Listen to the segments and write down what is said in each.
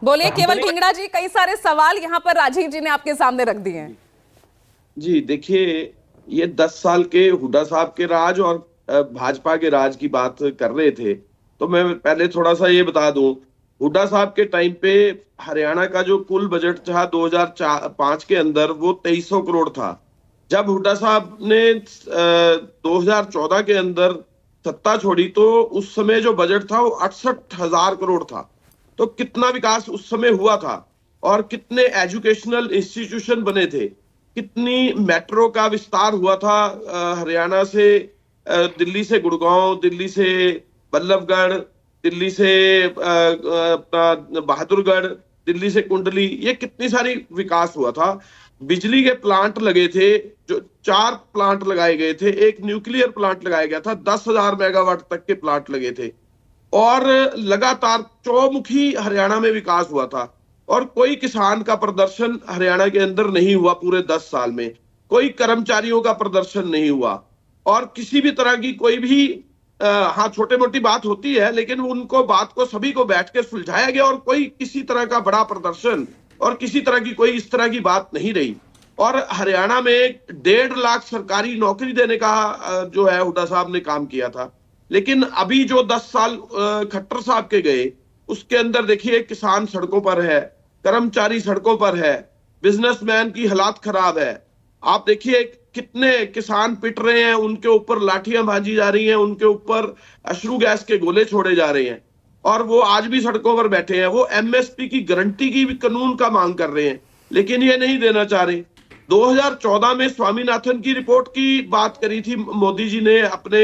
बोलिए केवल ढींगड़ा जी, कई सारे सवाल यहाँ पर राजीव जी ने आपके सामने रख दिए हैं। जी देखिए, ये 10 साल के हुड्डा साहब के राज और भाजपा के राज की बात कर रहे थे। तो मैं पहले थोड़ा सा ये बता दूं, हुड्डा साहब के टाइम पे हरियाणा का जो कुल बजट था 2005 के अंदर वो 2300 करोड़ था। जब हुड्डा साहब ने 2014 के अंदर सत्ता छोड़ी तो उस समय जो बजट था वो 68,000 करोड़ था। तो कितना विकास उस समय हुआ था और कितने एजुकेशनल इंस्टीट्यूशन बने थे, कितनी मेट्रो का विस्तार हुआ था हरियाणा से दिल्ली से गुड़गांव, दिल्ली से बल्लभगढ़, दिल्ली से अपना बहादुरगढ़, दिल्ली से कुंडली, ये कितनी सारी विकास हुआ था। बिजली के प्लांट लगे थे, जो 4 प्लांट लगाए गए थे, एक न्यूक्लियर प्लांट लगाया गया था, 10,000 मेगावाट तक के प्लांट लगे थे और लगातार चौमुखी हरियाणा में विकास हुआ था। और कोई किसान का प्रदर्शन हरियाणा के अंदर नहीं हुआ पूरे 10 साल में, कोई कर्मचारियों का प्रदर्शन नहीं हुआ और किसी भी तरह की कोई भी हाँ छोटे मोटी बात होती है, लेकिन उनको बात को सभी को बैठ के सुलझाया गया और कोई किसी तरह का बड़ा प्रदर्शन और किसी तरह की कोई इस तरह की बात नहीं रही। और हरियाणा में 1.5 लाख सरकारी नौकरी देने का जो है हुड्डा साहब ने काम किया था। लेकिन अभी जो 10 साल खट्टर साहब के गए, उसके अंदर देखिए किसान सड़कों पर है, कर्मचारी सड़कों पर है, बिजनेसमैन की हालात खराब है। आप देखिए कितने किसान पिट रहे हैं, उनके ऊपर लाठियां भाजी जा रही हैं, उनके ऊपर अश्रु गैस के गोले छोड़े जा रहे हैं और वो आज भी सड़कों पर बैठे हैं। वो एमएसपी की गारंटी की भी कानून का मांग कर रहे हैं, लेकिन ये नहीं देना चाह रहे। 2014 में स्वामीनाथन की रिपोर्ट की बात करी थी मोदी जी ने अपने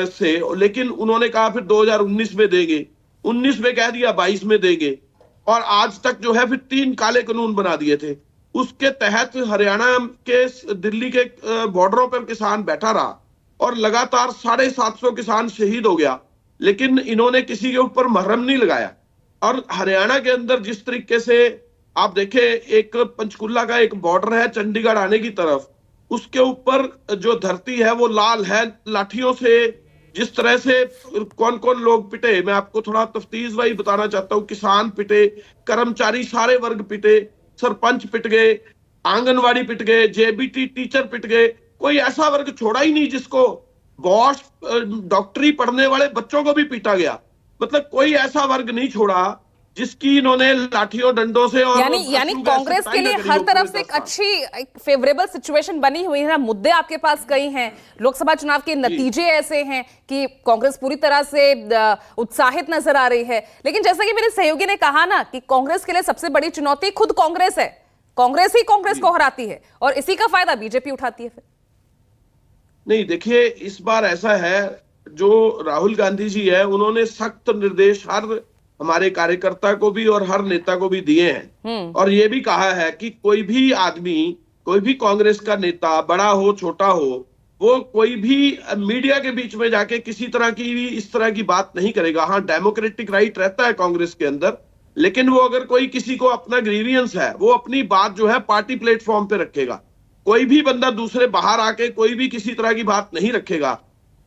से, लेकिन उन्होंने कहा फिर 2019 में देंगे, 19 में कह दिया 22 में देंगे और आज तक जो है फिर 3 काले कानून बना दिए थे। उसके तहत हरियाणा के दिल्ली के बॉर्डरों पर किसान बैठा रहा और लगातार 750 किसान शहीद हो गया, लेकिन इन्होंने किसी के ऊपर महरम नहीं लगाया। और हरियाणा के अंदर जिस तरीके से आप देखें, एक पंचकुला का एक बॉर्डर है चंडीगढ़ आने की तरफ, उसके ऊपर जो धरती है वो लाल है लाठियों से। जिस तरह से कौन कौन लोग पिटे, मैं आपको थोड़ा तफ्तीश वाई बताना चाहता हूँ। किसान पिटे, कर्मचारी सारे वर्ग पिटे, सरपंच पिट गए, आंगनवाड़ी पिट गए, जेबीटी टीचर पिट गए। कोई ऐसा वर्ग छोड़ा ही नहीं जिसको, बॉस डॉक्टरी पढ़ने वाले बच्चों को भी पीटा गया। मतलब कोई ऐसा वर्ग नहीं छोड़ा जिसकी इन्होंने लाठियों डंडों से और यानी कांग्रेस के लिए हर तरफ से एक अच्छी एक फेवरेबल सिचुएशन बनी हुई है। मुद्दे आपके पास कई हैं, लोकसभा चुनाव के नतीजे ऐसे हैं कि कांग्रेस पूरी तरह से उत्साहित नजर आ रही है। लेकिन जैसा कि मेरे सहयोगी ने कहा ना कि कांग्रेस के लिए सबसे बड़ी चुनौती खुद कांग्रेस है, कांग्रेस ही कांग्रेस को हराती है और इसी का फायदा बीजेपी उठाती है। फिर नहीं, देखिए इस बार ऐसा है, जो राहुल गांधी जी है उन्होंने सख्त निर्देश हर हमारे कार्यकर्ता को भी और हर नेता को भी दिए हैं और ये भी कहा है कि कोई भी आदमी, कोई भी कांग्रेस का नेता, बड़ा हो छोटा हो, वो कोई भी मीडिया के बीच में जाके किसी तरह की भी इस तरह की बात नहीं करेगा। हाँ, डेमोक्रेटिक राइट रहता है कांग्रेस के अंदर, लेकिन वो अगर कोई किसी को अपना ग्रीवियंस है, वो अपनी बात जो है पार्टी प्लेटफॉर्म पे रखेगा। कोई भी बंदा दूसरे बाहर आके कोई भी किसी तरह की बात नहीं रखेगा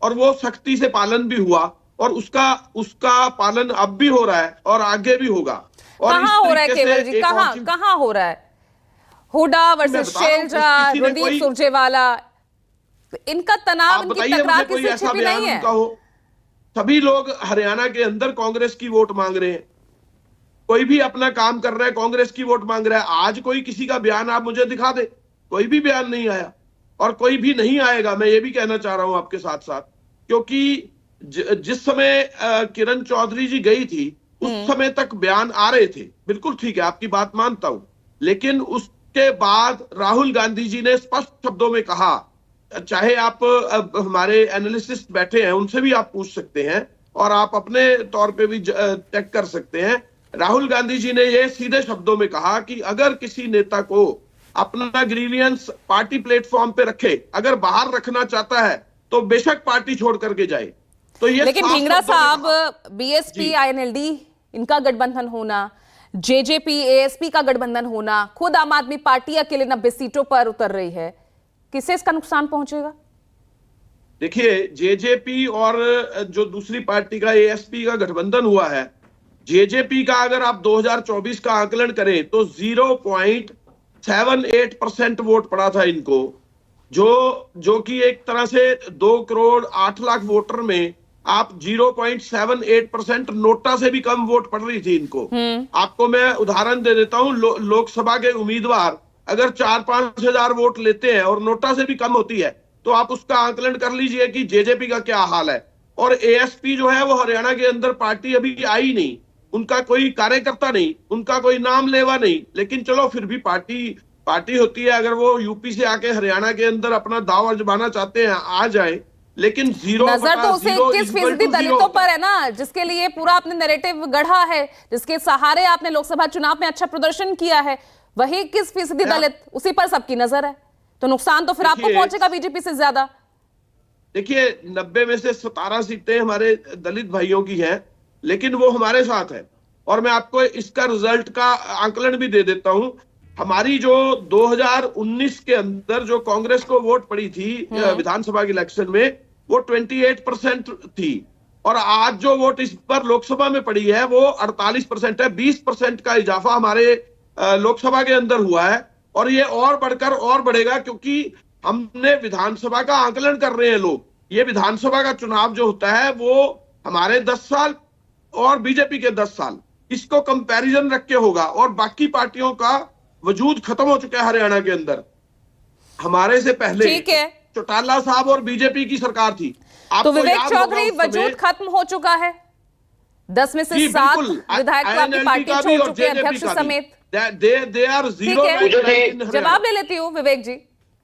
और वो सख्ती से पालन भी हुआ और उसका पालन अब भी हो रहा है और आगे भी होगा। और कहां हो रहा है केवल जी, कहां हो रहा है? हुड्डा वर्सेस शैलजा, रणदीप सुरजेवाला, इनका तनाव, इनकी तकरार किसी छिपी नहीं है। सभी लोग हरियाणा के अंदर कांग्रेस की वोट मांग रहे हैं, कोई भी अपना काम कर रहा है, कांग्रेस की वोट मांग रहा है। आज कोई किसी का बयान आप मुझे दिखा दे, कोई भी बयान नहीं आया और कोई भी नहीं आएगा, मैं ये भी कहना चाह रहा हूं आपके साथ साथ। क्योंकि जिस समय किरण चौधरी जी गई थी उस समय तक बयान आ रहे थे, बिल्कुल ठीक है, आपकी बात मानता हूं, लेकिन उसके बाद राहुल गांधी जी ने स्पष्ट शब्दों में कहा, चाहे आप हमारे एनालिसिस्ट बैठे हैं उनसे भी आप पूछ सकते हैं और आप अपने तौर पे भी चेक कर सकते हैं। राहुल गांधी जी ने ये सीधे शब्दों में कहा कि अगर किसी नेता को अपना ग्रीवियंस पार्टी प्लेटफॉर्म पे रखे, अगर बाहर रखना चाहता है तो बेशक पार्टी छोड़ करके जाए। तो ये लेकिन ढींगड़ा साहब, बीएसपी आईएनएलडी इनका गठबंधन होना, जेजेपी एएसपी का गठबंधन होना, खुद आम आदमी पार्टी अकेले 90 सीटों पर उतर रही है, किससे इसका नुकसान पहुंचेगा? देखिए, जेजेपी और जो दूसरी पार्टी का एएसपी का गठबंधन हुआ है, जेजेपी का अगर आप 2024 का आकलन करें तो 0.78% वोट पड़ा था इनको, जो कि एक तरह से 2,08,00,000 वोटर में आप 0.78% नोटा से भी कम वोट पड़ रही थी इनको। आपको मैं उदाहरण दे देता हूं, लोकसभा के उम्मीदवार अगर 4-5 हजार वोट लेते हैं और नोटा से भी कम होती है, तो आप उसका आकलन कर लीजिए कि जेजेपी का क्या हाल है। और एएसपी जो है वो हरियाणा के अंदर पार्टी अभी आई नहीं, उनका कोई कार्यकर्ता नहीं, उनका कोई नाम लेवा नहीं, लेकिन चलो फिर भी पार्टी होती है। अगर वो यूपी से आके हरियाणा के अंदर अपना दाव आजमाना चाहते हैं आ जाए, लेकिन नजर तो उसे 21% दलितों पर है ना, जिसके लिए पूरा आपने नैरेटिव गढ़ा है, जिसके सहारे आपने लोकसभा चुनाव में अच्छा प्रदर्शन किया है, वही 21% दलित, उसी पर सबकी नजर है। तो नुकसान तो फिर आपको पहुंचेगा बीजेपी से ज्यादा। देखिए 90 में से 17 सीटें हमारे दलित भाइयों की हैं, लेकिन वो हमारे साथ है। और मैं आपको इसका रिजल्ट का आकलन भी दे देता हूं। हमारी जो 2019 के अंदर जो कांग्रेस को वोट पड़ी थी विधानसभा के इलेक्शन में, वो 28% थी, और आज जो वोट इस पर लोकसभा में पड़ी है वो 48% है। 20% का इजाफा हमारे लोकसभा के अंदर हुआ है, और ये और बढ़कर और बढ़ेगा, क्योंकि हमने विधानसभा का आकलन कर रहे हैं लोग। ये विधानसभा का चुनाव जो होता है वो हमारे 10 साल और बीजेपी के 10 साल, इसको कंपैरिजन रख के होगा। और बाकी पार्टियों का वजूद खत्म हो चुका है हरियाणा के अंदर। हमारे से पहले चौटाला साहब और बीजेपी की सरकार थी। तो विवेक चौधरी वजूद खत्म हो चुका है। 10 में से 7 विधायक तो आपकी पार्टी छोड़ चुके हैं, अध्यक्ष समेत। They are zero. जवाब ले लेती हूँ विवेक जी।